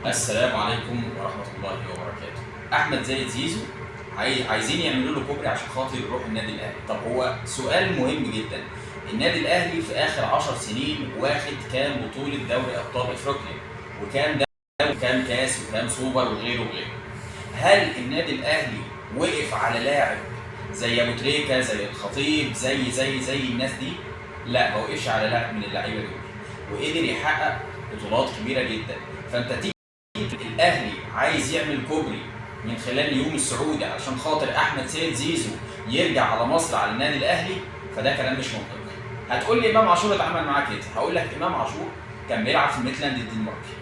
السلام عليكم ورحمة الله وبركاته. أحمد زايد زيزو عايزين يعملوا له كوبري عشان خاطر يروح النادي الأهلي. طب هو سؤال مهم جدا، النادي الأهلي في آخر 10 سنين واخد كام بطولة دوري أبطال أفريقيا، وكام دوري وكام كاس وكام سوبر وغيره وغيره. هل النادي الأهلي وقف على لاعب زي أبو تريكة زي الخطيب زي الناس دي؟ لا، ما وقفش على لاعب من اللعيبة دول، وقدر يحقق بطولات كبيرة جدا. فأنت تيجي الاهلي عايز يعمل كوبري من خلال اليوم السعودي علشان خاطر احمد سيد زيزو يرجع على مصر على النادي الاهلي، فده كلام مش منطقي. هتقول لي امام عاشور اتعامل معاه كده، هقول لك امام عاشور كان بيلعب في ميتلاند الدنماركي،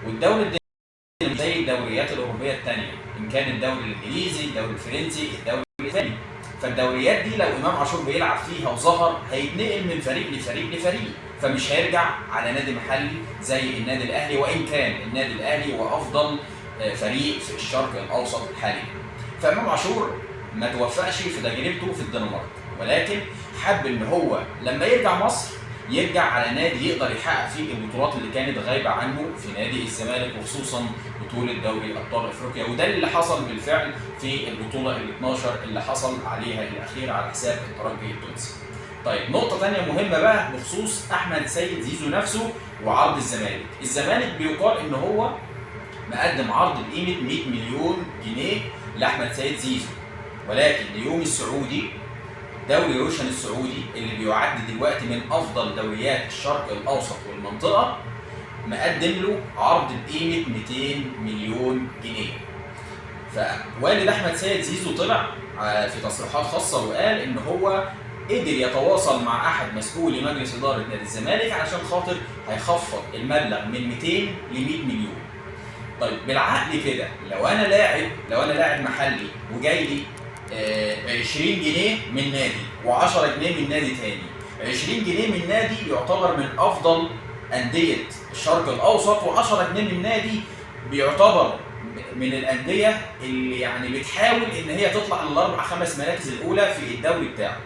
والدوري الدنماركي زي الدوريات الاوروبيه الثانيه، ان كان الدوري الانجليزي، الدوري الفرنسي، الدوري الاسباني. فالدوريات دي لو امام عاشور بيلعب فيها وظهر هيتنقل من فريق لفريق، فمش هيرجع على نادي محلي زي النادي الاهلي، وان كان النادي الاهلي هو افضل فريق في الشرق الاوسط حاليا. فامام عاشور ما توفقش في تجربته في الدنمارك، ولكن حب ان هو لما يرجع مصر يرجع على نادي يقدر يحقق فيه البطولات اللي كانت غايبه عنه في نادي الزمالك، وخصوصا بطوله دوري ابطال افريقيا. وده اللي حصل بالفعل في البطوله ال 12 اللي حصل عليها الاخير على حساب الترجي التونسي. طيب، نقطة تانية مهمة بقى بخصوص أحمد سيد زيزو نفسه وعرض الزمالك. الزمالك بيقال إن هو مقدم عرض بقيمة 100 مليون جنيه لأحمد سيد زيزو، ولكن اليوم السعودي دوري روشن السعودي اللي بيعد دلوقتي من أفضل دوريات الشرق الأوسط والمنطقة مقدم له عرض بقيمة 200 مليون جنيه. فوالد أحمد سيد زيزو طلع في تصريحات خاصة وقال إن هو قدر يتواصل مع احد مسؤولي مجلس اداره نادي الزمالك علشان خاطر هيخفض المبلغ من 200 ل 100 مليون. طيب بالعقل كده، لو انا لاعب محلي وجاي لي 20 جنيه من نادي و10 جنيه من نادي تاني، 20 جنيه من نادي يعتبر من افضل انديه الشرق الاوسط، و10 جنيه من نادي بيعتبر من الانديه اللي يعني بتحاول ان هي تطلع للاربع خمس مراكز الاولى في الدوري بتاعه.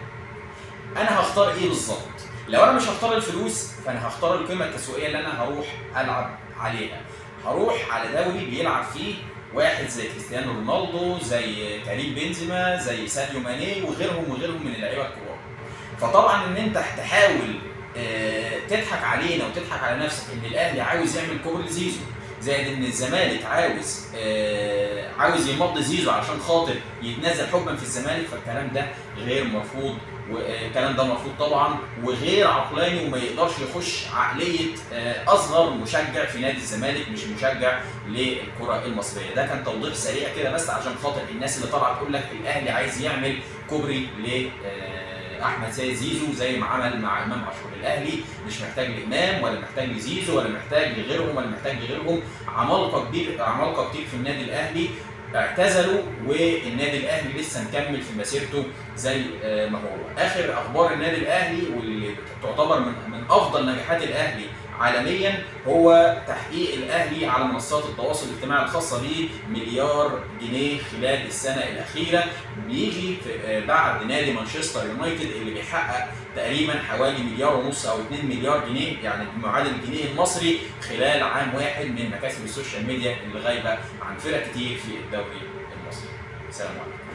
انا هختار ايه بالظبط؟ لو انا مش هختار الفلوس فانا هختار القيمه التسويقيه اللي انا هروح العب عليها. هروح على دوري بيلعب فيه واحد زي كريستيانو رونالدو، زي كريم بنزيما، زي ساديو ماني وغيرهم من اللعيبه الكبار. فطبعا ان انت تحاول تضحك علينا وتضحك على نفسك ان الاهلي عاوز يعمل كوبري لزيزو، زائد ان الزمالك عاوز يمضي زيزو عشان خاطر يتنازل حبا في الزمالك، فالكلام ده غير مرفوض، والكلام ده مرفوض طبعا وغير عقلاني، وما يقدرش يخش عقليه اصغر مشجع في نادي الزمالك، مش مشجع للكره المصريه. ده كان توضيح سريع كده بس عشان خاطر الناس اللي طالعه تقول لك الاهلي عايز يعمل كوبري احمد سيد زيزو زي ما عمل مع امام عاشور. الاهلي مش محتاج لامام ولا محتاج لزيزو ولا محتاج لغيرهم عمالقه كتير في النادي الاهلي اعتزلوا، والنادي الاهلي لسه مكمل في مسيرته زي ما هو. اخر اخبار النادي الاهلي واللي تعتبر من افضل نجاحات الاهلي عالميا هو تحقيق الاهلي على منصات التواصل الاجتماعي الخاصه به مليار جنيه خلال السنه الاخيره، بيجي بعد نادي مانشستر يونايتد اللي بيحقق تقريبا حوالي مليار ونص او 2 مليار جنيه، يعني بمعادل الجنيه المصري خلال عام واحد من مكاسب السوشيال ميديا اللي غايبه عن فرق كتير في الدوري المصري. سلام عليكم.